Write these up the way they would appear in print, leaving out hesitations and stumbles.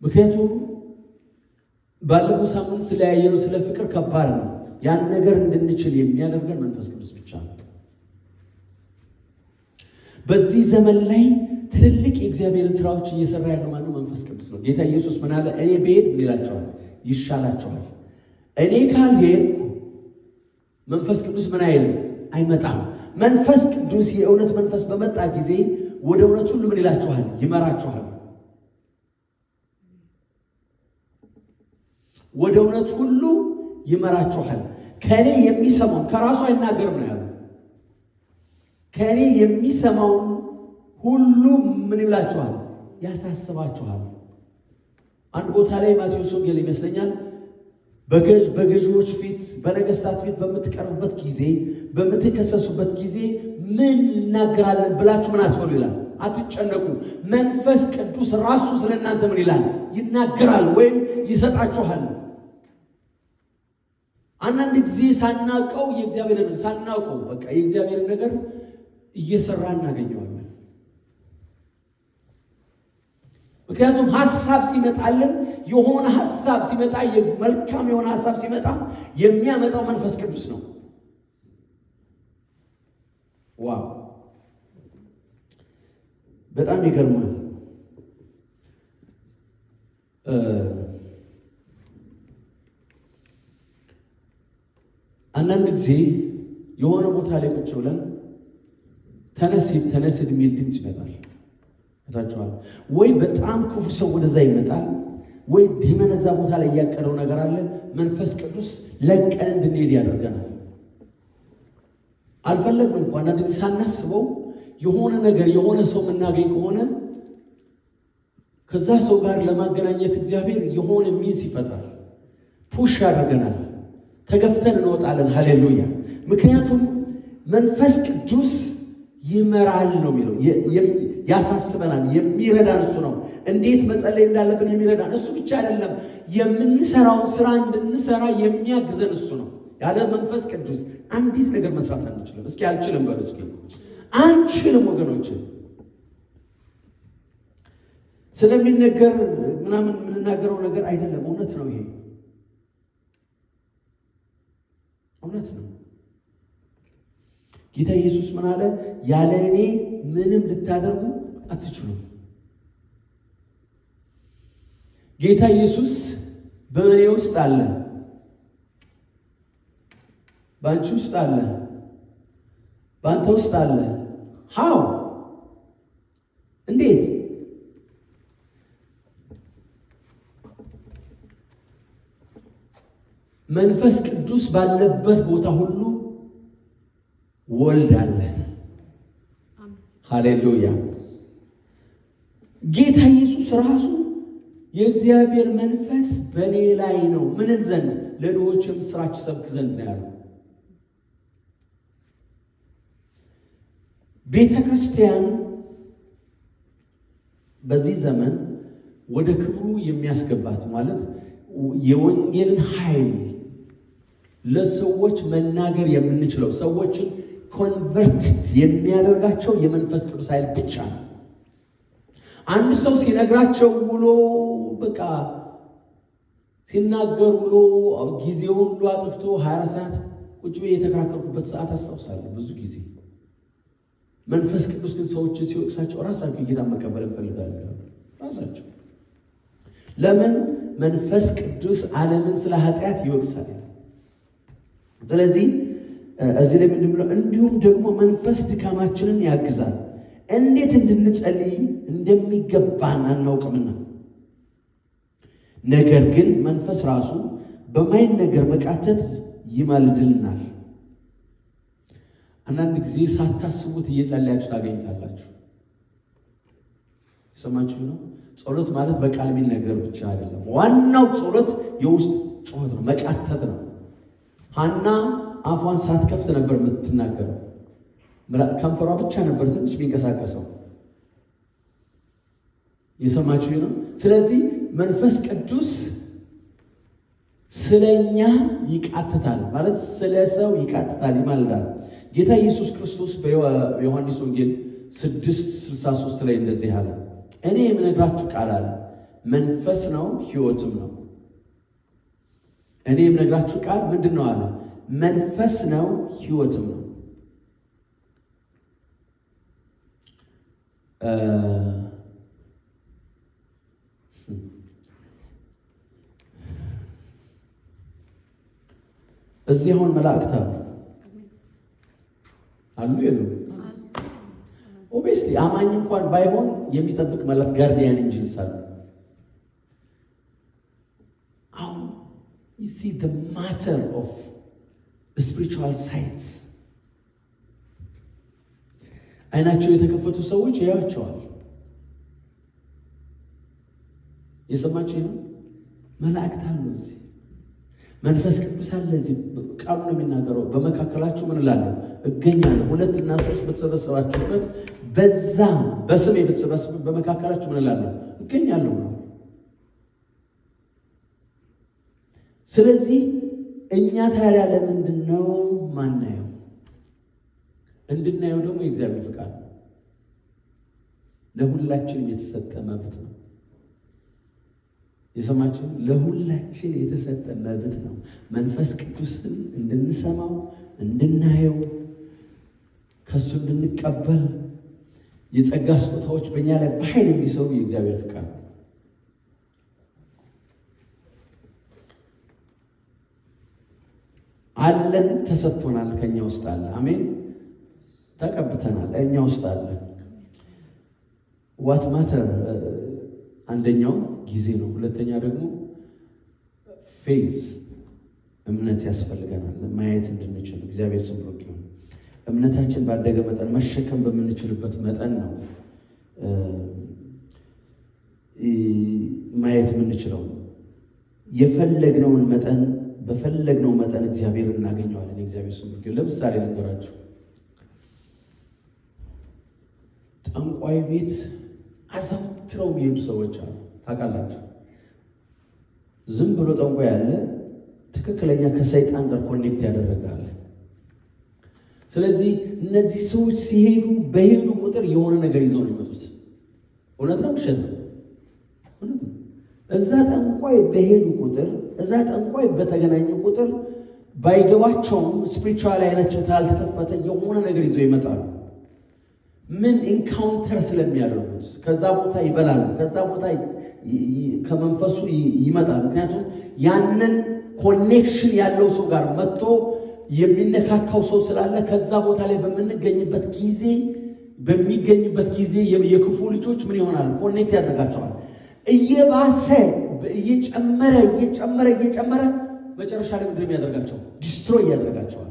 ምክንያቱም ባለፈው ሳምንት ስለያየነው ስለ ፍቅር ከባድ ነው። ያን ነገር እንድንችል የሚያደርገን መንፈስ ቅዱስ ብቻ ነው። በዚህ ዘመን ላይ ትልልቅ የእግዚአብሔርን ስራዎች እየሰራ ያለው ማነው? መንፈስ ቅዱስ ነው። ጌታ ኢየሱስ ምን አለ? እኔ ብሄድ ምን ይላቸዋል? ይሻላቸዋል። እኔ ካልሄድኩ መንፈስ ቅዱስ ምን አይልም? አይመጣም። መንፈስ ቅዱስ የእውነት መንፈስ በመጣ ጊዜ ወደ እውነት ሁሉ ምን ይላችኋል? ይመራችኋል። ወደ እውነት ሁሉ ይመራችኋል። ከኔ የሚሰማው ከራሱ አይናገርም ነው ያለው። ከኔ የሚሰማው ሁሉ ምን ይላችኋል? ያሳስባችኋል። አንድ ቦታ ላይ ማቴዎስ ወንጌል ይመስለኛል በገዢዎች ፊት በነገስታት ፊት በምትቀርቡበት ጊዜ በምትከሰሱበት ጊዜ ምን እናገራለን ብላችሁ ምን አትበሉ ይላል። አትጨነቁ። መንፈስ ቅዱስ ራሱ ስለእናንተ ምን ይላል? ይናገራል ወይም ይሰጣችኋል። አንዳንድ ጊዜ ሳናውቀው የእግዚአብሔርን ሳናውቀው በቃ የእግዚአብሔርን ነገር እየሰራ እናገኘዋለን። ምክንያቱም ሐሳብ ሲመጣልን የሆነ ሐሳብ ሲመጣ መልካም የሆነ ሐሳብ ሲመጣ የሚያመጣው መንፈስ ቅዱስ ነው። ዋው በጣም ይገርማል። አንዳንድ ጊዜ የሆነ ቦታ ላይ ቁጭ ብለን ተነስ የሚል ድምፅ ይመጣል። ታቻዋል ወይ በጣም ክፉ ሰው ወደዛ ይመጣል፣ ወይ ዲመን እዛ ቦታ ላይ ያቀረው ነገር አለ። መንፈስ ቅዱስ ለቀን እንድንሄድ ያደርገናል። አልፈለግንም እንኳን አንዳንድ ጊዜ ሳናስበው የሆነ ነገር የሆነ ሰው የምናገኝ ከሆነ ከዛ ሰው ጋር ለማገናኘት እግዚአብሔር የሆነ ሚንስ ይፈጥራል፣ ፑሽ ያደርገናል፣ ተገፍተን እንወጣለን። ሃሌሉያ! ምክንያቱም መንፈስ ቅዱስ ይመራል ነው የሚለው። ያሳስበናል፣ የሚረዳን እሱ ነው። እንዴት መጸለይ እንዳለብን የሚረዳን እሱ ብቻ አይደለም፣ የምንሰራውን ስራ እንድንሰራ የሚያግዘን እሱ ነው። ያለ መንፈስ ቅዱስ አንዲት ነገር መስራት አንችልም። እስኪ አልችልም በሉ እስኪ። አንችልም ወገኖች። ስለሚነገር ምናምን የምንናገረው ነገር አይደለም፣ እውነት ነው። ይሄ እውነት ነው። ጌታ ኢየሱስ ምን አለ? ያለ እኔ ምንም ልታደርጉ አትችሉም። ጌታ ኢየሱስ በእኔ ውስጥ አለ፣ በአንቺ ውስጥ አለ፣ በአንተ ውስጥ አለ። ሃው እንዴት? መንፈስ ቅዱስ ባለበት ቦታ ሁሉ ወልድ አለ። ሃሌሉያ! ጌታ ኢየሱስ ራሱ የእግዚአብሔር መንፈስ በእኔ ላይ ነው ምንን ዘንድ? ለድሆች የምስራች ሰብክ ዘንድ ነው ያለው። ቤተ ክርስቲያን በዚህ ዘመን ወደ ክብሩ የሚያስገባት ማለት የወንጌልን ኃይል ለሰዎች መናገር የምንችለው ሰዎችን ኮንቨርት የሚያደርጋቸው የመንፈስ ቅዱስ ኃይል ብቻ ነው። አንድ ሰው ሲነግራቸው ውሎ በቃ ሲናገር ውሎ ጊዜውን ሁሉ አጥፍቶ 24 ሰዓት ቁጭ ብዬ የተከራከርኩበት ሰዓት አስታውሳለሁ ብዙ ጊዜ። መንፈስ ቅዱስ ግን ሰዎችን ሲወቅሳቸው ራሳቸው ጌታ መቀበል እንፈልጋለን ራሳቸው። ለምን? መንፈስ ቅዱስ ዓለምን ስለ ኃጢአት ይወቅሳል። ስለዚህ እዚህ ላይ ምንድን ነው? እንዲሁም ደግሞ መንፈስ ድካማችንን ያግዛል፣ እንዴት እንድንጸልይ እንደሚገባን አናውቅምና። ነገር ግን መንፈስ ራሱ በማይነገር መቃተት ይማልድልናል። አንዳንድ ጊዜ ሳታስቡት እየጸለያችሁ ታገኝታላችሁ። ሰማችሁ ነው? ጸሎት ማለት በቃል የሚነገር ብቻ አይደለም። ዋናው ጸሎት የውስጥ ጩኸት ነው፣ መቃተት ነው። ሐና አፏን ሳትከፍት ነበር የምትናገረው። ከንፈሯ ብቻ ነበር ትንሽ የሚንቀሳቀሰው። የሰማችሁ ነው? ስለዚህ መንፈስ ቅዱስ ስለኛ ይቃትታል ማለት ስለ ሰው ይቃትታል፣ ይማልዳል። ጌታ ኢየሱስ ክርስቶስ በዮሐንስ ወንጌል 6:63 ላይ እንደዚህ አለ፣ እኔ የምነግራችሁ ቃል አለ መንፈስ ነው ሕይወትም ነው። እኔ የምነግራችሁ ቃል ምንድን ነው አለ? መንፈስ ነው ሕይወትም ነው። እዚህ አሁን መላእክት አሉ የሉ? ኦብቪየስሊ አማኝ እንኳን ባይሆን የሚጠብቅ መላእክት ጋርዲያን እንጂ ይሳሉ። አሁን you see the matter of spiritual sight አይናቸው የተከፈቱ ሰዎች ያያቸዋል። የሰማችሁ ነው። መላእክት አሉ እዚህ፣ መንፈስ ቅዱስ አለ እዚህ። ቃሉ ነው የሚናገረው፣ በመካከላችሁ ምን እላለሁ? እገኛለሁ። 2 እና 3 በተሰበሰባችሁበት በዛ በስሜ በተሰበሰቡ በመካከላችሁ ምን እላለሁ? እገኛለሁ። ስለዚህ እኛ ታዲያ ለምንድን ነው ማናየው? እንድናየው ደግሞ የእግዚአብሔር ፍቃድ ነው። ለሁላችንም የተሰጠ መብት ነው። የሰማችሁ? ለሁላችን የተሰጠ መብት ነው። መንፈስ ቅዱስን እንድንሰማው፣ እንድናየው፣ ከሱ እንድንቀበል የጸጋ ስጦታዎች በእኛ ላይ በኃይል እንዲሰሩ የእግዚአብሔር ፍቃድ ነው። አለን፣ ተሰጥቶናል። ከኛ ውስጥ አለ። አሜን። ተቀብተናል። እኛ ውስጥ አለ። ዋት ማተር አንደኛው ጊዜ ነው። ሁለተኛ ደግሞ ፌዝ እምነት ያስፈልገናል ማየት እንድንችል። እግዚአብሔር ስም ብሩክ ይሁን። እምነታችን ባደገ መጠን መሸከም በምንችልበት መጠን ነው ማየት የምንችለው። የፈለግነውን መጠን በፈለግነው መጠን እግዚአብሔር እናገኘዋለን። እግዚአብሔር ስም ብሩክ ይሁን። ለምሳሌ ልንገራችሁ። ጠንቋይ ቤት አዘውትረው የሚሄዱ ሰዎች አሉ። ታውቃላችሁ? ዝም ብሎ ጠንቋይ ያለ ትክክለኛ ከሰይጣን ጋር ኮኔክት ያደረጋል። ስለዚህ እነዚህ ሰዎች ሲሄዱ በሄዱ ቁጥር የሆነ ነገር ይዘው ነው የሚመጡት። እውነት ነው ውሸት ነው? እዛ ጠንቋይ በሄዱ ቁጥር፣ እዛ ጠንቋይ በተገናኙ ቁጥር ባይገባቸውም ስፒሪቹዋል አይናቸው ካልተከፈተ የሆነ ነገር ይዘው ይመጣሉ። ምን ኢንካውንተር ስለሚያደርጉት ከዛ ቦታ ይበላሉ፣ ከዛ ቦታ ከመንፈሱ ይመጣል። ምክንያቱም ያንን ኮኔክሽን ያለው ሰው ጋር መጥቶ የሚነካካው ሰው ስላለ ከዛ ቦታ ላይ በሚገኝበት ጊዜ የክፉ ልጆች ምን ይሆናሉ? ኮኔክት ያደርጋቸዋል። እየባሰ እየጨመረ መጨረሻ ላይ ምንድን የሚያደርጋቸው? ዲስትሮይ ያደርጋቸዋል።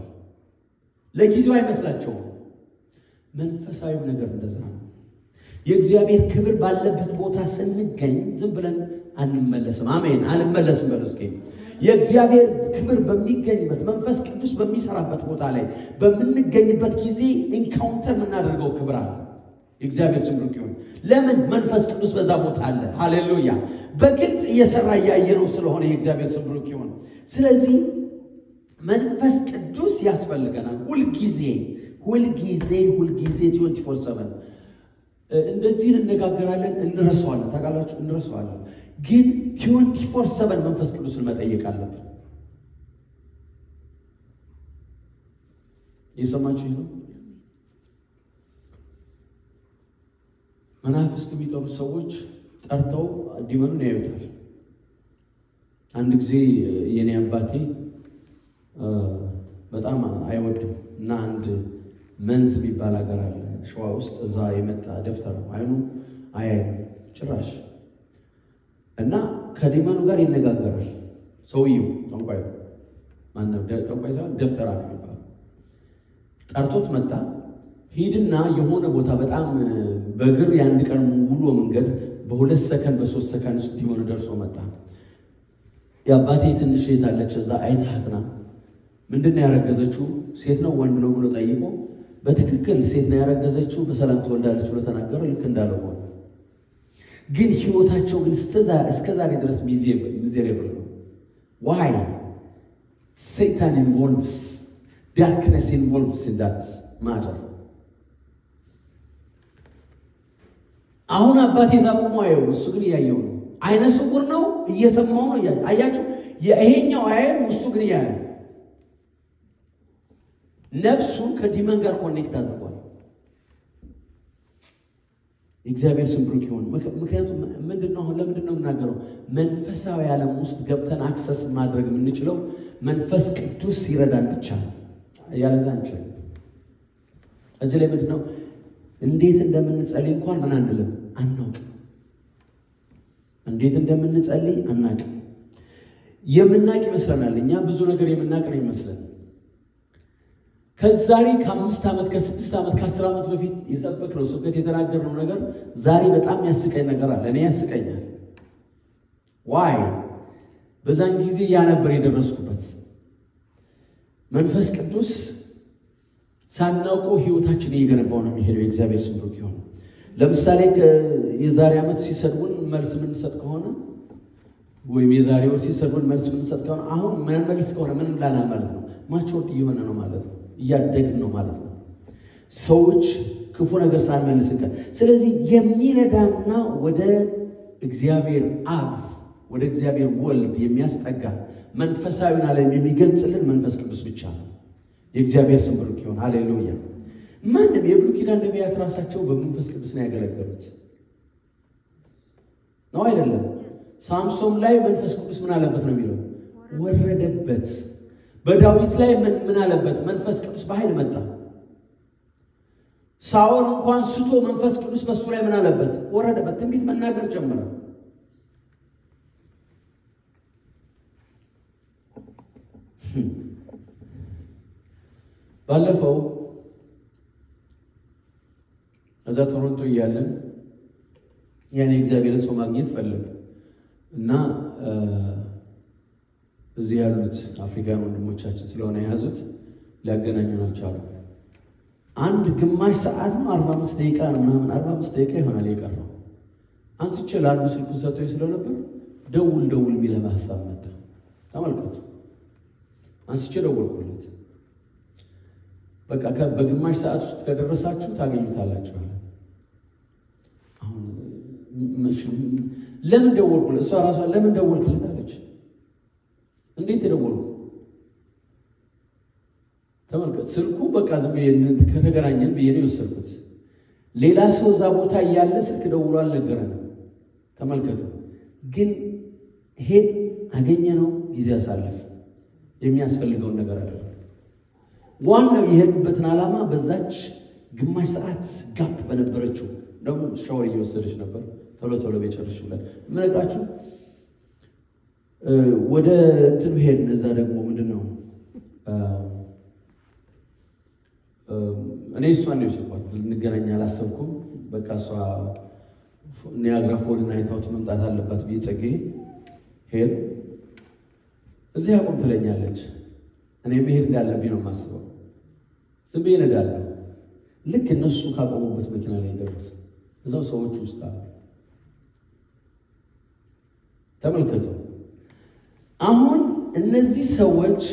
ለጊዜው አይመስላቸውም። መንፈሳዊው ነገር እንደዛ ነው። የእግዚአብሔር ክብር ባለበት ቦታ ስንገኝ ዝም ብለን አንመለስም። አሜን። አልመለስም በሉ እስኪ። የእግዚአብሔር ክብር በሚገኝበት መንፈስ ቅዱስ በሚሰራበት ቦታ ላይ በምንገኝበት ጊዜ ኢንካውንተር የምናደርገው ክብር አለ። የእግዚአብሔር ስም ብሩክ ይሁን። ለምን? መንፈስ ቅዱስ በዛ ቦታ አለ። ሃሌሉያ። በግልጽ እየሰራ እያየነው ስለሆነ የእግዚአብሔር ስም ብሩክ ይሁን። ስለዚህ መንፈስ ቅዱስ ያስፈልገናል ሁልጊዜ 24/7 እንደዚህ እንነጋገራለን፣ እንረሳዋለን። ታውቃላችሁ? እንረሳዋለን። ግን 24/7 መንፈስ ቅዱስን መጠየቅ አለብን። የሰማችሁ ነው። መናፍስት የሚጠሩ ሰዎች ጠርተው ዲመኑን ያዩታል። አንድ ጊዜ የኔ አባቴ በጣም አይወድም እና አንድ መንዝ የሚባል ሀገር አለ ሸዋ ውስጥ፣ እዛ የመጣ ደፍተር ነው። አይኑ አያይም ጭራሽ እና ከዲመኑ ጋር ይነጋገራል። ሰውየው ጠንቋይ ማነው? ጠንቋይ ሳይሆን ደፍተራ ነው የሚባለው። ጠርቶት መጣ። ሂድና የሆነ ቦታ በጣም በእግር የአንድ ቀን ሙሉ መንገድ በ2 ሰከንድ በ3 ሰከንድ ውስጥ ዲመኑ ደርሶ መጣ። የአባቴ ትንሽ ሴት አለች እዛ፣ አይታትና ምንድነው ያረገዘችው? ሴት ነው ወንድ ነው ብሎ ጠይቆ በትክክል ሴት ነው ያረገዘችው፣ በሰላም ትወልዳለች ብሎ ተናገረ። ልክ እንዳለው ሆነ። ግን ህይወታቸው ግን እስከ ዛሬ ድረስ ሚዜሬብል ነው። ዋይ? ሰይጣን ኢንቮልቭስ፣ ዳርክነስ ኢንቮልቭስ ኢን ዳት ማተር። አሁን አባቴ ታቆሞ አየው፣ እሱ ግን እያየው ነው። አይነ ስውር ነው፣ እየሰማው ነው እያለ አያችሁ። ይሄኛው አይን ውስጡ ግን ያያል። ነፍሱ ከዲመን ጋር ኮኔክት አድርጓል። እግዚአብሔር ስም ብሩክ ይሁን። ምክንያቱም ምንድነው አሁን ለምንድነው የምናገረው? መንፈሳዊ ዓለም ውስጥ ገብተን አክሰስ ማድረግ የምንችለው መንፈስ ቅዱስ ይረዳን ብቻ ነው። ያለዛ አንችልም። እዚህ ላይ ምንድነው እንዴት እንደምንጸልይ እንኳን ምን አንልም አናውቅም። እንዴት እንደምንጸልይ አናውቅም። የምናውቅ ይመስለናል። እኛ ብዙ ነገር የምናውቅ ነው ይመስለን። ከዛሬ ከ5 ዓመት ከ6 ዓመት ከ10 ዓመት በፊት የሰበክነው ስብከት የተናገርነው ነገር ዛሬ በጣም ያስቀኝ ነገር አለ። እኔ ያስቀኛል። ዋይ በዛን ጊዜ ያ ነበር የደረስኩበት። መንፈስ ቅዱስ ሳናውቀው ህይወታችን እየገነባው ነው የሚሄደው። የእግዚአብሔር ስም ብሩክ ይሁን። ለምሳሌ የዛሬ ዓመት ሲሰድቡን መልስ የምንሰጥ ከሆነ ወይም የዛሬ ወር ሲሰድቡን መልስ የምንሰጥ ከሆነ አሁን ምን መልስ ከሆነ ምን ብላናል ማለት ነው? ማቾርድ እየሆነ ነው ማለት ነው። እያደግን ነው ማለት ነው። ሰዎች ክፉ ነገር ሳንመልስ እንቀር። ስለዚህ የሚረዳና ወደ እግዚአብሔር አብ ወደ እግዚአብሔር ወልድ የሚያስጠጋ መንፈሳዊውን ዓለም የሚገልጽልን መንፈስ ቅዱስ ብቻ ነው። የእግዚአብሔር ስም ብሩክ ይሁን። ሃሌሉያ። ማንም የብሉይ ኪዳን ነቢያት ራሳቸው በመንፈስ ቅዱስ ነው ያገለገሉት ነው አይደለም? ሳምሶን ላይ መንፈስ ቅዱስ ምን አለበት ነው የሚለው? ወረደበት። በዳዊት ላይ ምን አለበት? መንፈስ ቅዱስ በኃይል መጣ። ሳኦል እንኳን ስቶ መንፈስ ቅዱስ በሱ ላይ ምን አለበት? ወረደበት። ትንቢት መናገር ጀመረ። ባለፈው እዛ ቶሮንቶ እያለን ያኔ እግዚአብሔር ሰው ማግኘት ፈለገ እና እዚህ ያሉት አፍሪካን ወንድሞቻችን ስለሆነ የያዙት ሊያገናኙን አልቻሉም። አንድ ግማሽ ሰዓት ነው 45 ደቂቃ ነው ምናምን 45 ደቂቃ ይሆናል የቀረው። አንስቼ ለአንዱ ስልኩን ሰጥቶኝ ስለነበር ደውል የሚል ሀሳብ መጣ። ተመልከቱ። አንስቼ ደወልኩለት። በቃ በግማሽ ሰዓት ውስጥ ከደረሳችሁ ታገኙታላችሁ አለ። አሁን ለምን ደወልኩለት? እሷ ራሷ ለምን ደወልኩለት አለች። እንዴት ተደወልኩ? ተመልከት። ስልኩ በቃ ዝም ብዬ ከተገናኘን ብዬ ነው የወሰድኩት። ሌላ ሰው እዛ ቦታ እያለ ስልክ ደውሎ አልነገረንም። ተመልከቱ። ግን ሄድ አገኘ ነው ጊዜ አሳለፍ የሚያስፈልገውን ነገር አለ። ዋናው የሄድበትን ዓላማ በዛች ግማሽ ሰዓት ጋፕ በነበረችው ደግሞ ሻወር እየወሰደች ነበር። ቶሎ ቤጨርሽ ብለን ምነግራችሁ ወደ እንትኑ ሄድን። እዛ ደግሞ ምንድነው እኔ እሷን ነው የወሰድኳት። ልንገናኝ አላሰብኩም። በቃ እሷ ኒያግራ ፎልን አይታውት መምጣት አለባት ብዬ ጸጌ ሄድ እዚህ አቁም ትለኛለች። እኔ መሄድ እንዳለብኝ ነው የማስበው። ዝም ብዬ እነዳለሁ። ልክ እነሱ ካቆሙበት መኪና ላይ ደረስ። እዛው ሰዎች ውስጥ አሉ። ተመልከቱ። አሁን እነዚህ ሰዎች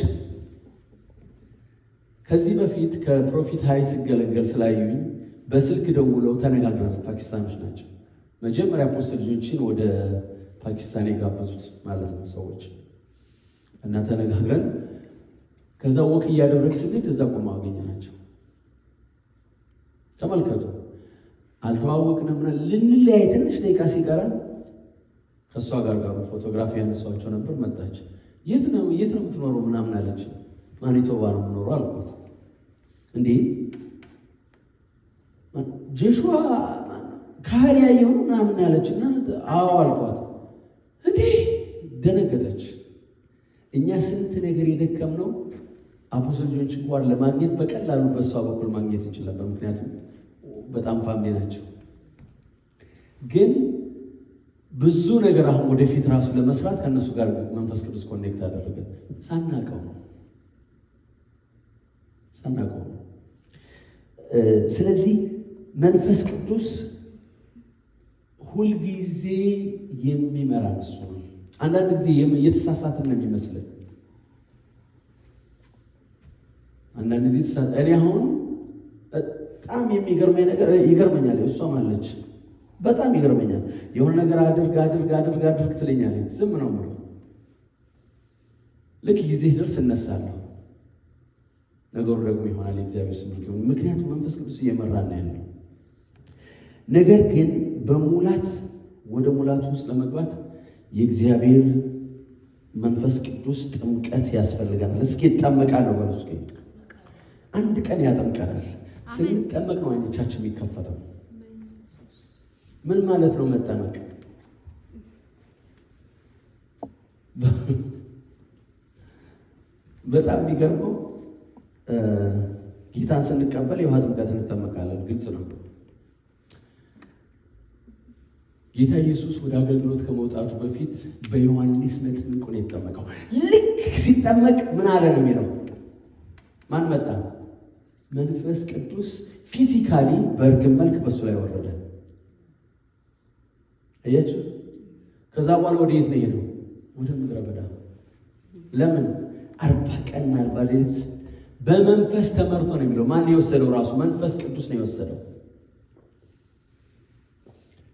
ከዚህ በፊት ከፕሮፌት ሃሪ ሲገለገል ስላዩኝ በስልክ ደውለው ተነጋግረናል። ፓኪስታኖች ናቸው። መጀመሪያ ፖስተር ልጆችን ወደ ፓኪስታን የጋበዙት ማለት ነው ሰዎች እና ተነጋግረን ከዛ ወክ እያደረግ ስንሄድ እዛ ቆማ አገኘናቸው። ተመልከቱ። አልተዋወቅንም። ልንለያይ ትንሽ ደቂቃ ሲቀረን ከእሷ ጋር ፎቶግራፊ ያነሷቸው ነበር። መጣች። የት ነው የምትኖረው ምናምን አለች። ማኒቶባ ነው የምኖረው አልኳት። እንዴ ጆሹዋ ካህሪ ያየው ምናምን ያለች እና አዎ አልኳት። እንዴ ደነገጠች። እኛ ስንት ነገር የደከምነው አፖስቶሎች እንኳን ለማግኘት በቀላሉ በሷ በኩል ማግኘት እንችል ነበር። ምክንያቱም በጣም ፋሚሊ ናቸው። ግን ብዙ ነገር አሁን ወደፊት ራሱ ለመስራት ከነሱ ጋር መንፈስ ቅዱስ ኮኔክት አደረገ። ሳናቀው። ስለዚህ መንፈስ ቅዱስ ሁልጊዜ የሚመራ እሱ ነው። አንዳንድ ጊዜ የተሳሳትን ነው የሚመስለን። አንዳንድ ጊዜ እኔ አሁን በጣም የሚገርመኝ ነገር ይገርመኛል። እሷም አለች በጣም ይገርመኛል። የሆነ ነገር አድርግ ትለኛለች። ዝም ነው ማለት ልክ ጊዜ ሲደርስ እነሳለሁ። ነገሩ ደግሞ ይሆናል። የእግዚአብሔር ስም ይሁን። ምክንያቱም መንፈስ ቅዱስ እየመራን ነው ያለው። ነገር ግን በሙላት ወደ ሙላቱ ውስጥ ለመግባት የእግዚአብሔር መንፈስ ቅዱስ ጥምቀት ያስፈልገናል። እስኪ እጠመቃለሁ በሉ። እስኪ አንድ ቀን ያጠምቀናል። ስንጠመቅ ነው አይኖቻችን የሚከፈተው። ምን ማለት ነው መጠመቅ? በጣም የሚገርመው ጌታን ስንቀበል የውሃ ጥምቀት እንጠመቃለን። ግልጽ ነው። ጌታ ኢየሱስ ወደ አገልግሎት ከመውጣቱ በፊት በዮሐንስ መጥምቅ ነው የተጠመቀው። ልክ ሲጠመቅ ምን አለ ነው የሚለው? ማን መጣ? መንፈስ ቅዱስ ፊዚካሊ በእርግብ መልክ በሱ ላይ ወረደ። አያችሁ? ከዛ በኋላ ወደ የት ነው የሄደው? ወደ ምድረ በዳ። ለምን? 40 ቀንና 40 ሌሊት በመንፈስ ተመርቶ ነው የሚለው። ማን የወሰደው? ራሱ መንፈስ ቅዱስ ነው የወሰደው።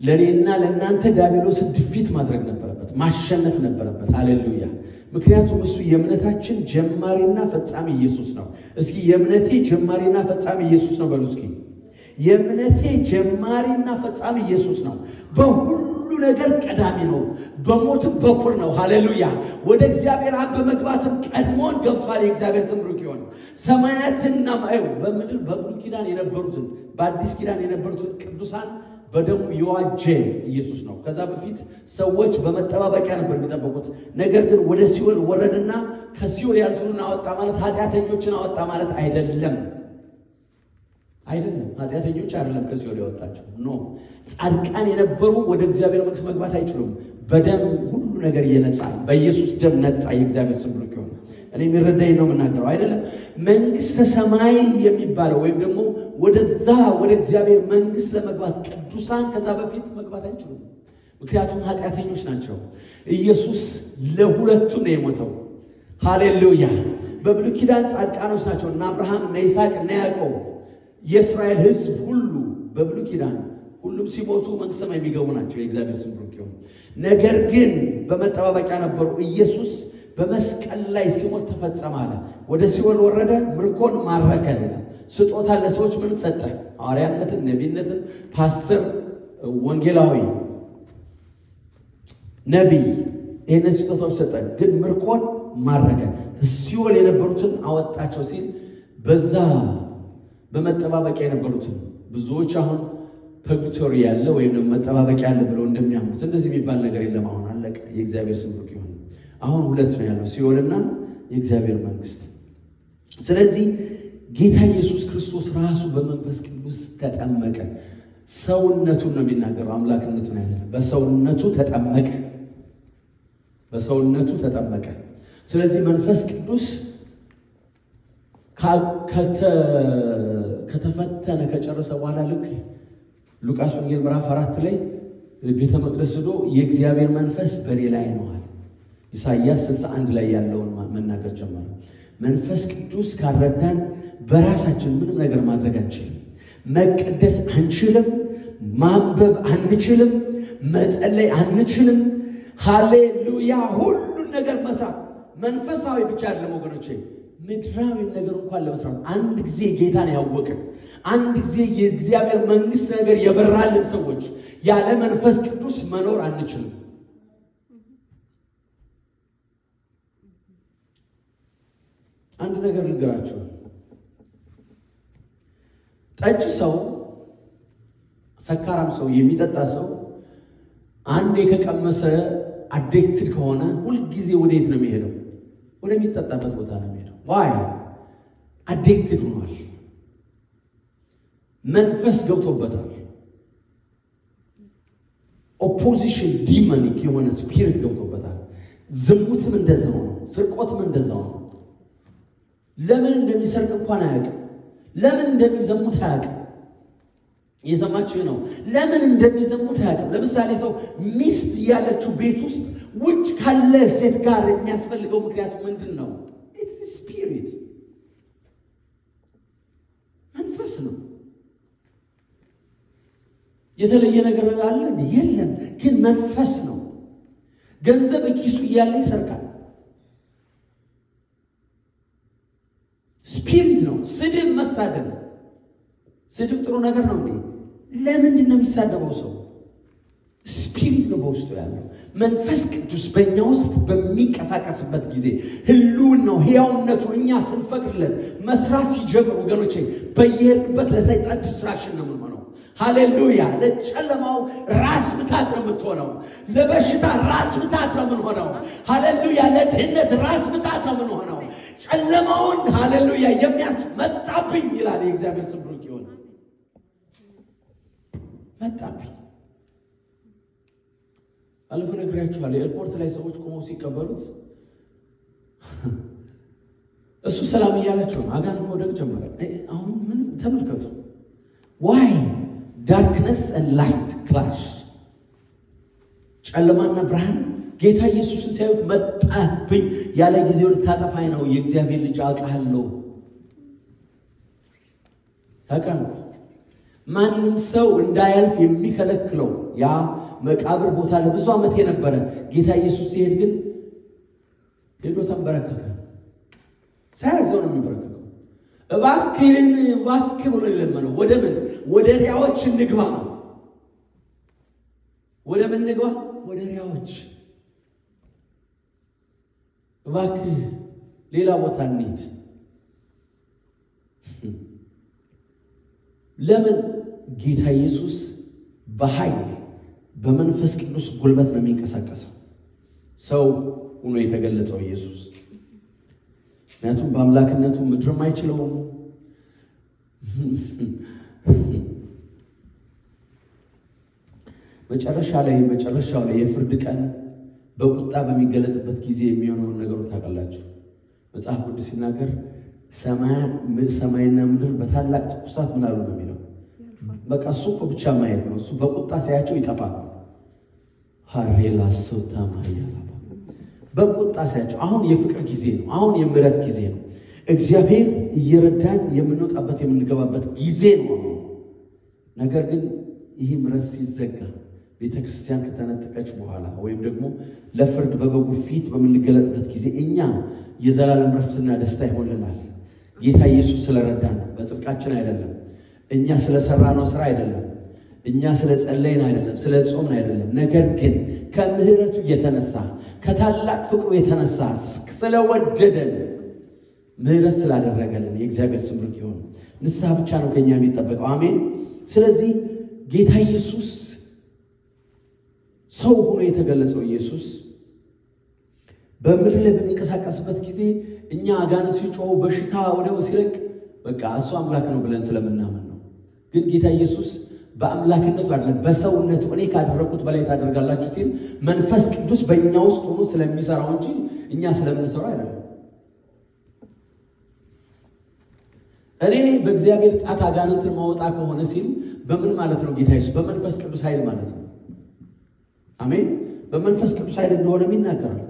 ለእኔና ለእናንተ ዲያብሎስ ድፊት ማድረግ ነበረበት፣ ማሸነፍ ነበረበት። ሃሌሉያ! ምክንያቱም እሱ የእምነታችን ጀማሪና ፈጻሚ ኢየሱስ ነው። እስኪ የእምነቴ ጀማሪና ፈጻሚ ኢየሱስ ነው በሉ። እስኪ የእምነቴ ጀማሪና ፈጻሚ ኢየሱስ ነው። በሁሉ ነገር ቀዳሚ ነው። በሞትም በኩር ነው። ሃሌሉያ! ወደ እግዚአብሔር አብ በመግባትም ቀድሞን ገብቷል። የእግዚአብሔር ስም ብሩክ ይሁን። ሰማያትና ማየው በምድር በብሉይ ኪዳን የነበሩትን በአዲስ ኪዳን የነበሩትን ቅዱሳን በደሙ የዋጀ ኢየሱስ ነው። ከዛ በፊት ሰዎች በመጠባበቂያ ነበር የሚጠበቁት። ነገር ግን ወደ ሲኦል ወረደና ከሲኦል ያሉትን አወጣ ማለት ኃጢአተኞችን አወጣ ማለት አይደለም። ኃጢአተኞች አይደለም ከሲኦል ያወጣቸው። ኖ ጻድቃን የነበሩ ወደ እግዚአብሔር መንግሥት መግባት አይችሉም። በደም ሁሉ ነገር እየነጻ በኢየሱስ ደም ነጻ። የእግዚአብሔር ስም ብሩክ ይሁን። እኔ የሚረዳኝ ነው የምናገረው አይደለም። መንግሥተ ሰማይ የሚባለው ወይም ደግሞ ወደዛ ወደ እግዚአብሔር መንግሥት ለመግባት ቅዱሳን ከዛ በፊት መግባት አይችሉም። ምክንያቱም ኃጢአተኞች ናቸው። ኢየሱስ ለሁለቱ ነው የሞተው። ሃሌሉያ! በብሉይ ኪዳን ጻድቃኖች ናቸው እና አብርሃም እና ይስሐቅ እና ያዕቆብ የእስራኤል ሕዝብ ሁሉ በብሉይ ኪዳን ሁሉም ሲሞቱ መንግሥተ ሰማይ የሚገቡ ናቸው። የእግዚአብሔር ስም ብሩክ ይሁን። ነገር ግን በመጠባበቂያ ነበሩ። ኢየሱስ በመስቀል ላይ ሲሞት ተፈጸመ አለ። ወደ ሲኦል ወረደ፣ ምርኮን ማረከ። ስጦታ ለሰዎች ምን ሰጠ? ሐዋርያነትን፣ ነቢይነትን፣ ፓስተር፣ ወንጌላዊ፣ ነቢይ፣ ይህንን ስጦታዎች ሰጠ። ግን ምርኮን ማረከ። ሲኦል የነበሩትን አወጣቸው ሲል በዛ በመጠባበቂያ የነበሩትን ብዙዎች አሁን ፐርጋቶሪ ያለ ወይም መጠባበቂያ ያለ ብለው እንደሚያምኑት እንደዚህ የሚባል ነገር የለም። አሁን አለቀ። የእግዚአብሔር ስም ብሩክ ይሁን። አሁን ሁለት ነው ያለው፣ ሲኦልና የእግዚአብሔር መንግሥት። ስለዚህ ጌታ ኢየሱስ ክርስቶስ ራሱ በመንፈስ ቅዱስ ተጠመቀ። ሰውነቱን ነው የሚናገረው፣ አምላክነቱን አይደለም። በሰውነቱ ተጠመቀ። ስለዚህ መንፈስ ቅዱስ ከተፈተነ ከጨረሰ በኋላ ልክ ሉቃስ ወንጌል ምዕራፍ 4 ላይ ቤተ መቅደስ ሄዶ የእግዚአብሔር መንፈስ በኔ ላይ ነው አለ። ኢሳይያስ 61 ላይ ያለውን መናገር ጀመረ። መንፈስ ቅዱስ ካረዳን በራሳችን ምንም ነገር ማድረግ አንችልም። መቀደስ አንችልም፣ ማንበብ አንችልም፣ መጸለይ አንችልም። ሃሌሉያ! ሁሉን ነገር መስራት መንፈሳዊ ብቻ አይደለም ወገኖቼ፣ ምድራዊ ነገር እንኳን ለመስራት አንድ ጊዜ ጌታን ያወቅን፣ አንድ ጊዜ የእግዚአብሔር መንግሥት ነገር የበራልን ሰዎች ያለ መንፈስ ቅዱስ መኖር አንችልም። አንድ ነገር ልንገራችሁ። ጠጭ ሰው፣ ሰካራም ሰው፣ የሚጠጣ ሰው አንዴ ከቀመሰ አዲክትድ ከሆነ ሁልጊዜ ወዴት ነው የሚሄደው? ወደሚጠጣበት ቦታ ነው የሚሄደው። ዋይ? አዲክትድ ሆኗል። መንፈስ ገብቶበታል። ኦፖዚሽን ዲሞኒክ የሆነ ስፒሪት ገብቶበታል። ዝሙትም እንደዛው ነው። ስርቆትም እንደዛው ነው። ለምን እንደሚሰርቅ እንኳን አያውቅም። ለምን እንደሚዘሙት አያውቅም። እየሰማችሁ ነው። ለምን እንደሚዘሙት አያውቅም። ለምሳሌ ሰው ሚስት ያለችው ቤት ውስጥ ውጭ ካለ ሴት ጋር የሚያስፈልገው ምክንያቱ ምንድን ነው? ኢትስ ስፒሪት፣ መንፈስ ነው። የተለየ ነገር አለ የለም። ግን መንፈስ ነው። ገንዘብ ኪሱ እያለ ይሰርቃል። ስፒሪት ነው። ስድብ መሳደብ፣ ስድብ ጥሩ ነገር ነው እንዴ? ለምንድን ነው የሚሳደበው ሰው? ስፒሪት ነው በውስጡ ያለው። መንፈስ ቅዱስ በእኛ ውስጥ በሚንቀሳቀስበት ጊዜ ህልውናው ሕያውነቱ እኛ ስንፈቅድለት መስራት ሲጀምር ወገኖቼ በየሄድንበት ለሰይጣን ዲስትራክሽን ነው የምንሆነው። ሃሌሉያ! ለጨለማው ራስ ምታት ነው የምትሆነው። ለበሽታ ራስ ምታት ነው የምንሆነው። ሃሌሉያ! ለድህነት ራስ ምታት ነው የምንሆነው። ጨለማውን ሃሌሉያ መጣብኝ ይላል የእግዚአብሔር ስም ብሩክ ይሁን። መጣብኝ አለፈ ነግሬያችኋለሁ። ኤርፖርት ላይ ሰዎች ቆመው ሲቀበሉት እሱ ሰላም እያላቸው አጋንንት መውደቅ ጀመረ። አሁን ምን ተመልከቱ። ዋይ ዳርክነስ ኤንድ ላይት ክላሽ፣ ጨለማና ብርሃን ጌታ ኢየሱስን ሲያዩት መጣብኝ፣ ያለ ጊዜው ልታጠፋኝ ነው፣ የእግዚአብሔር ልጅ አውቃለሁ። ታውቃለህ፣ ማንም ሰው እንዳያልፍ የሚከለክለው ያ መቃብር ቦታ ለብዙ ዓመት የነበረ ጌታ ኢየሱስ ሲሄድ ግን ሄዶ ተንበረከከ። ሳያዘው ነው የሚበረከከው። እባክህን እባክህ ብሎ የለመነው ወደ ምን? ወደ ሪያዎች እንግባ ነው። ወደ ምን እንግባ? ወደ ሪያዎች። እባክህ ሌላ ቦታ እንሂድ። ለምን? ጌታ ኢየሱስ በኃይል በመንፈስ ቅዱስ ጉልበት ነው የሚንቀሳቀሰው። ሰው ሆኖ የተገለጸው ኢየሱስ ምክንያቱም በአምላክነቱ ምድርም አይችለውም። መጨረሻው ላይ የፍርድ ቀን በቁጣ በሚገለጥበት ጊዜ የሚሆነውን ነገሮች ታውቃላችሁ። መጽሐፍ ቅዱስ ሲናገር ሰማይና ምድር በታላቅ ትኩሳት ምን አሉ ነው የሚለው። በቃ እሱ እኮ ብቻ ማየት ነው። እሱ በቁጣ ሳያቸው ይጠፋል። ሀሬላ ሶታ ማያላ በቁጣ ሳያቸው። አሁን የፍቅር ጊዜ ነው። አሁን የምሕረት ጊዜ ነው። እግዚአብሔር እየረዳን የምንወጣበት የምንገባበት ጊዜ ነው። ነገር ግን ይህ ምሕረት ሲዘጋ ቤተ ክርስቲያን ከተነጠቀች በኋላ ወይም ደግሞ ለፍርድ በበጉ ፊት በምንገለጥበት ጊዜ እኛ የዘላለም ረፍትና ደስታ ይሆንልናል። ጌታ ኢየሱስ ስለረዳን በጽድቃችን አይደለም። እኛ ስለሰራነው ስራ አይደለም። እኛ ስለጸለይን አይደለም። ስለጾምን አይደለም። ነገር ግን ከምሕረቱ የተነሳ ከታላቅ ፍቅሩ የተነሳ ስለወደደን ምሕረት ስላደረገልን የእግዚአብሔር ስም ብሩክ ይሁን። ንስሐ ብቻ ነው ከኛ የሚጠበቀው። አሜን። ስለዚህ ጌታ ኢየሱስ ሰው ሆኖ የተገለጸው ኢየሱስ በምድር ላይ በሚንቀሳቀስበት ጊዜ እኛ አጋንንት ሲጮሁ በሽታ ወዲያው ሲለቅ በቃ እሱ አምላክ ነው ብለን ስለምናምን ነው። ግን ጌታ ኢየሱስ በአምላክነቱ አይደለም፣ በሰውነቱ እኔ ካደረኩት በላይ ታደርጋላችሁ ሲል መንፈስ ቅዱስ በእኛ ውስጥ ሆኖ ስለሚሰራው እንጂ እኛ ስለምንሰራው አይደለም። እኔ በእግዚአብሔር ጣት አጋንንትን ማውጣ ከሆነ ሲል በምን ማለት ነው? ጌታ ኢየሱስ በመንፈስ ቅዱስ ኃይል ማለት ነው። አሜን። በመንፈስ ቅዱስ ኃይል እንደሆነ ይናገራል።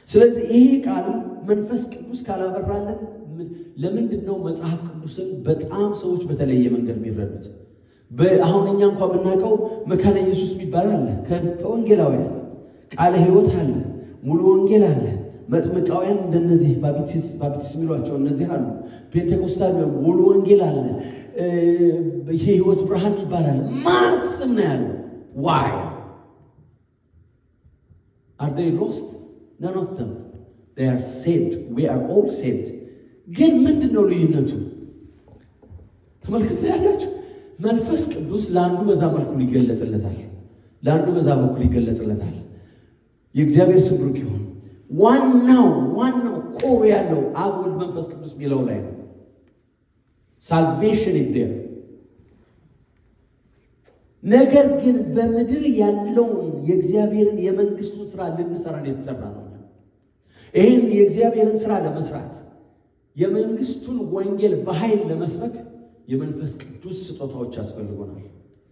ስለዚህ ይሄ ቃል መንፈስ ቅዱስ ካላበራለን ለምንድን ነው መጽሐፍ ቅዱስን በጣም ሰዎች በተለየ መንገድ የሚረዱት? አሁን እኛ እንኳን የምናውቀው መካነ ኢየሱስ የሚባል አለ፣ ከወንጌላውያን ቃለ ሕይወት አለ፣ ሙሉ ወንጌል አለ፣ መጥምቃውያን እንደነዚህ ባፕቲስት የሚሏቸው እነዚህ አሉ፣ ፔንቴኮስታል ሙሉ ወንጌል አለ፣ የሕይወት ብርሃን ይባላል። ማን ስም ነው ያለው? ዋይ are they lost? None of them. They are saved. We are all saved. ግን ምንድነው ልዩነቱ? ተመልክተ ያላችሁ መንፈስ ቅዱስ ለአንዱ በዛ መልኩ ይገለጽለታል፣ ለአንዱ በዛ በኩል ይገለጽለታል። የእግዚአብሔር ስም ብሩክ ይሁን። ዋናው ኮር ያለው አብ ወልድ መንፈስ ቅዱስ የሚለው ላይ ነው። ሳልቬሽን is there። ነገር ግን በምድር ያለውን የእግዚአብሔርን የመንግስቱን ስራ ልንሰራ ነው የተጠራ ነው። ይህን የእግዚአብሔርን ስራ ለመስራት የመንግስቱን ወንጌል በኃይል ለመስበክ የመንፈስ ቅዱስ ስጦታዎች ያስፈልጉናል።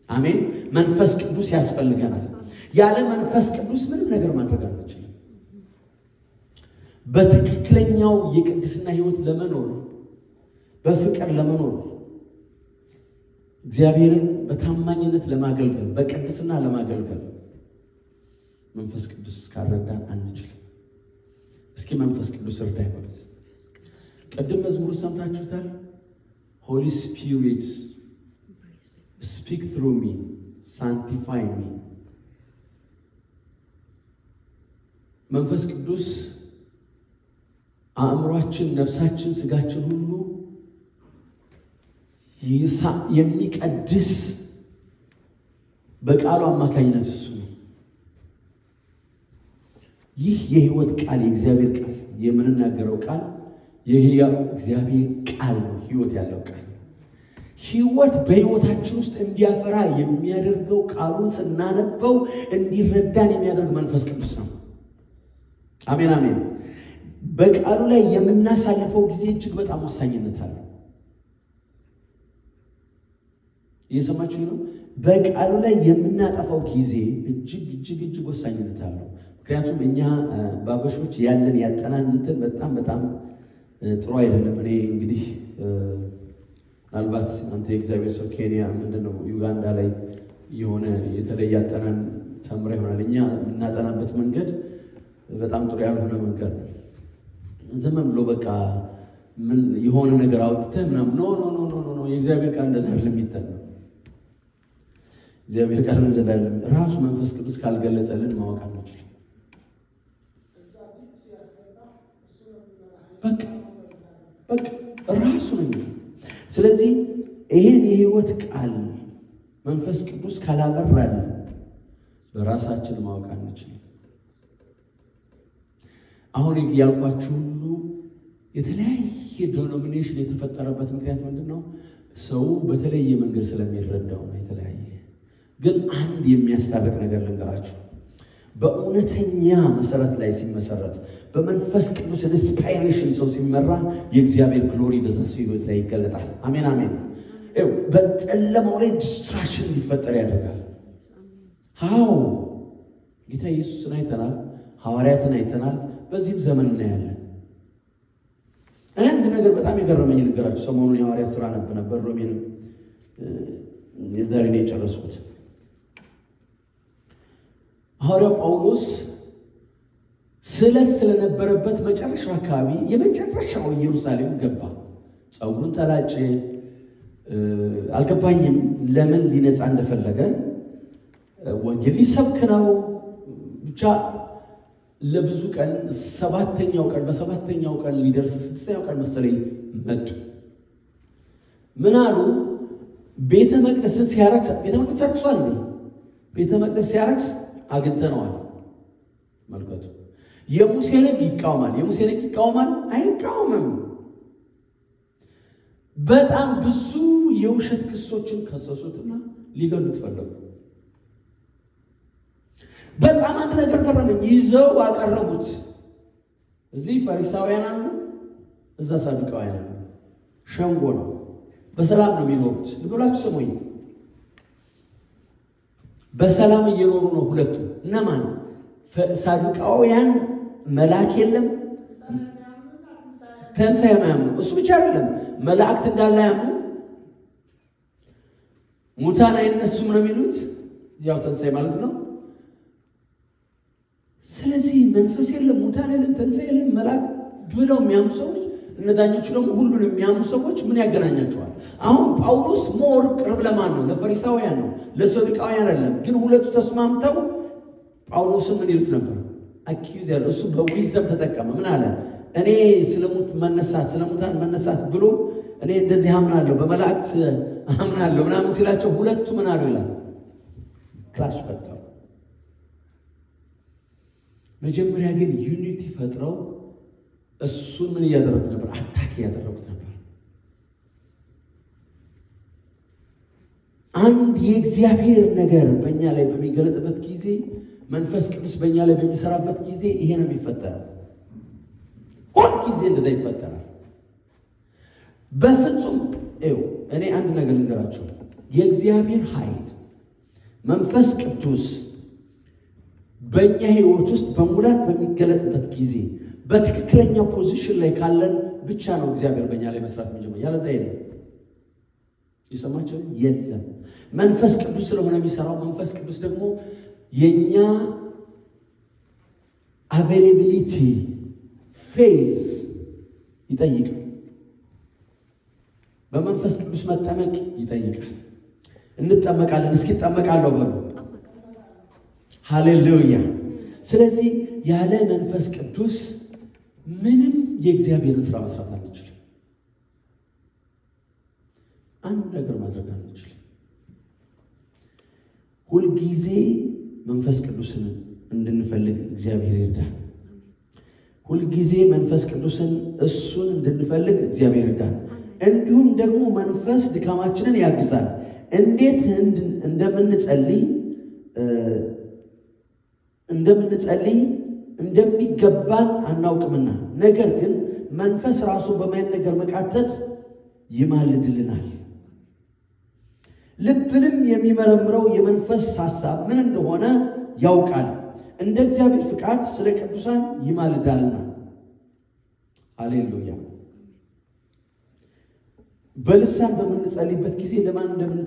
አሜን። መንፈስ ቅዱስ ያስፈልገናል። ያለ መንፈስ ቅዱስ ምንም ነገር ማድረግ አንችልም። በትክክለኛው የቅድስና ህይወት ለመኖር በፍቅር ለመኖር እግዚአብሔርን በታማኝነት ለማገልገል በቅድስና ለማገልገል መንፈስ ቅዱስ ካልረዳን አንችልም። እስኪ መንፈስ ቅዱስ እርዳኝ በሉት። ቅድም መዝሙሩ ሰምታችሁታል። ሆሊ ስፒሪት ስፒክ ትሩ ሚ ሳንቲፋይ ሚ። መንፈስ ቅዱስ አእምሯችን፣ ነፍሳችን፣ ስጋችን ሁሉ የሚቀድስ በቃሉ አማካኝነት እሱ ነው። ይህ የህይወት ቃል የእግዚአብሔር ቃል የምንናገረው ቃል የሕያው እግዚአብሔር ቃል ነው። ህይወት ያለው ቃል ህይወት በህይወታችን ውስጥ እንዲያፈራ የሚያደርገው ቃሉን ስናነበው እንዲረዳን የሚያደርግ መንፈስ ቅዱስ ነው። አሜን አሜን። በቃሉ ላይ የምናሳልፈው ጊዜ እጅግ በጣም ወሳኝነት አለው። እየሰማችሁ ነው? በቃሉ ላይ የምናጠፋው ጊዜ እጅግ ወሳኝነት አለው። ምክንያቱም እኛ ባበሾች ያለን ያጠናንትን በጣም ጥሩ አይደለም። እኔ እንግዲህ ምናልባት አንተ የእግዚአብሔር ሰው ኬንያ ምንድነው ዩጋንዳ ላይ የሆነ የተለየ አጠናን ተምራ ይሆናል። እኛ የምናጠናበት መንገድ በጣም ጥሩ ያልሆነ መንገድ ነው። ዝም ብሎ በቃ ምን የሆነ ነገር አውጥተህ ምናምን ኖ የእግዚአብሔር ቃል እንደዛ አይደለም የሚጠናው። እግዚአብሔር ቃል እንደዛ አይደለም። ራሱ መንፈስ ቅዱስ ካልገለጸልን ማወቅ አንችልም። በቃ ራሱ ነው። ስለዚህ ይሄን የህይወት ቃል መንፈስ ቅዱስ ካላበራልን በራሳችን ማወቅ አንችልም። አሁን ያልኳችሁ ሁሉ የተለያየ ዶኖሚኔሽን የተፈጠረበት ምክንያት ምንድነው? ሰው በተለየ መንገድ ስለሚረዳው ነው። የተለያየ ግን አንድ የሚያስታርቅ ነገር ልንገራችሁ። በእውነተኛ መሰረት ላይ ሲመሰረት በመንፈስ ቅዱስ ኢንስፓይሬሽን ሰው ሲመራ የእግዚአብሔር ግሎሪ በዛ ሰው ህይወት ላይ ይገለጣል። አሜን አሜን። በጨለማው ላይ ዲስትራክሽን ሊፈጠር ያደርጋል። ጌታ ኢየሱስን አይተናል፣ ሐዋርያትን አይተናል፣ በዚህም ዘመን እናያለን። እኔ አንድ ነገር በጣም የገረመኝ ልንገራችሁ። ሰሞኑን የሐዋርያት ሥራ ነበር ሮሜንም ዛሬ ነው የጨረስኩት። ሐዋርያው ጳውሎስ ስለት ስለነበረበት መጨረሻው አካባቢ የመጨረሻው ኢየሩሳሌም ገባ። ጸጉሩን ተላጨ። አልገባኝም ለምን ሊነጻ እንደፈለገ። ወንጌል ሊሰብክ ነው ብቻ። ለብዙ ቀን በሰባተኛው ቀን ሊደርስ 6ኛው ቀን መሰለኝ መጡ። ምን አሉ? ቤተ መቅደስን ሲያረክስ ቤተ መቅደስ ረክሷል። ቤተ መቅደስ ሲያረክስ አግኝተነዋል። መልከቱ የሙሴን ሕግ ይቃወማል። የሙሴን ሕግ ይቃወማል? አይቃወምም። በጣም ብዙ የውሸት ክሶችን ከሰሱትና ሊገሉት ፈለጉ። በጣም አንድ ነገር ገረመኝ። ይዘው አቀረቡት። እዚህ ፈሪሳውያን አሉ፣ እዛ ሳዱቃውያን አሉ። ሸንጎ ነው። በሰላም ነው የሚኖሩት። ልብላችሁ ስሙኝ። በሰላም እየኖሩ ነው ሁለቱ። እነማን? ሳዱቃውያን መልአክ የለም ትንሣኤ የማያምኑ። እሱ ብቻ አይደለም መላእክት እንዳለ ያምኑ፣ ሙታን አይነሱም ነው የሚሉት። ያው ትንሣኤ ማለት ነው። ስለዚህ መንፈስ የለም፣ ሙታን የለም፣ ትንሣኤ የለም፣ መልአክ ብለው የሚያምኑ ሰዎች፣ እነዛኞቹ ደግሞ ሁሉን የሚያምኑ ሰዎች ምን ያገናኛቸዋል? አሁን ጳውሎስ ሞር ቅርብ ለማን ነው? ለፈሪሳውያን ነው፣ ለሰዱቃውያን አይደለም። ግን ሁለቱ ተስማምተው ጳውሎስን ምን ይሉት ነበር? አኪዩዝ ያለው። እሱ በዊዝደም ተጠቀመ። ምን አለ? እኔ ስለሙታን መነሳት ብሎ እኔ እንደዚህ አምናለሁ፣ በመላእክት አምናለሁ ምናምን ሲላቸው ሁለቱ ምን አሉ ይላል? ክላሽ ፈጠሩ። መጀመሪያ ግን ዩኒቲ ፈጥረው እሱን ምን እያደረጉት ነበር? አታክ እያደረጉት ነበር። አንድ የእግዚአብሔር ነገር በእኛ ላይ በሚገለጥበት ጊዜ፣ መንፈስ ቅዱስ በእኛ ላይ በሚሰራበት ጊዜ ይሄ ነው የሚፈጠረው። ሁል ጊዜ እንደዛ ይፈጠራል። በፍጹም እኔ አንድ ነገር ልንገራችሁ። የእግዚአብሔር ኃይል መንፈስ ቅዱስ በእኛ ህይወት ውስጥ በሙላት በሚገለጥበት ጊዜ በትክክለኛ ፖዚሽን ላይ ካለን ብቻ ነው እግዚአብሔር በእኛ ላይ መስራት የሚጀምረው። ያለዛ የለም። የሰማችሁ የለም። መንፈስ ቅዱስ ስለሆነ የሚሰራው መንፈስ ቅዱስ ደግሞ የኛ አቬይላቢሊቲ ፌዝ ይጠይቃል። በመንፈስ ቅዱስ መጠመቅ ይጠይቃል። እንጠመቃለን። እስኪ እጠመቃለሁ በሉ። ሃሌሉያ። ስለዚህ ያለ መንፈስ ቅዱስ ምንም የእግዚአብሔርን ስራ መስራት አንችልም። አንድ ነገር ማድረግ አንችልም። ሁልጊዜ መንፈስ ቅዱስን እንድንፈልግ እግዚአብሔር ይርዳል። ሁልጊዜ መንፈስ ቅዱስን እሱን እንድንፈልግ እግዚአብሔር ይርዳል። እንዲሁም ደግሞ መንፈስ ድካማችንን ያግዛል። እንዴት እንደምንጸልይ እንደሚገባን አናውቅምና፣ ነገር ግን መንፈስ ራሱ በማይነገር መቃተት ይማልድልናል። ልብንም የሚመረምረው የመንፈስ ሐሳብ ምን እንደሆነ ያውቃል፣ እንደ እግዚአብሔር ፍቃድ ስለ ቅዱሳን ይማልዳልና። ሃሌሉያ። በልሳን በምንጸልይበት ጊዜ ለማን እንደምን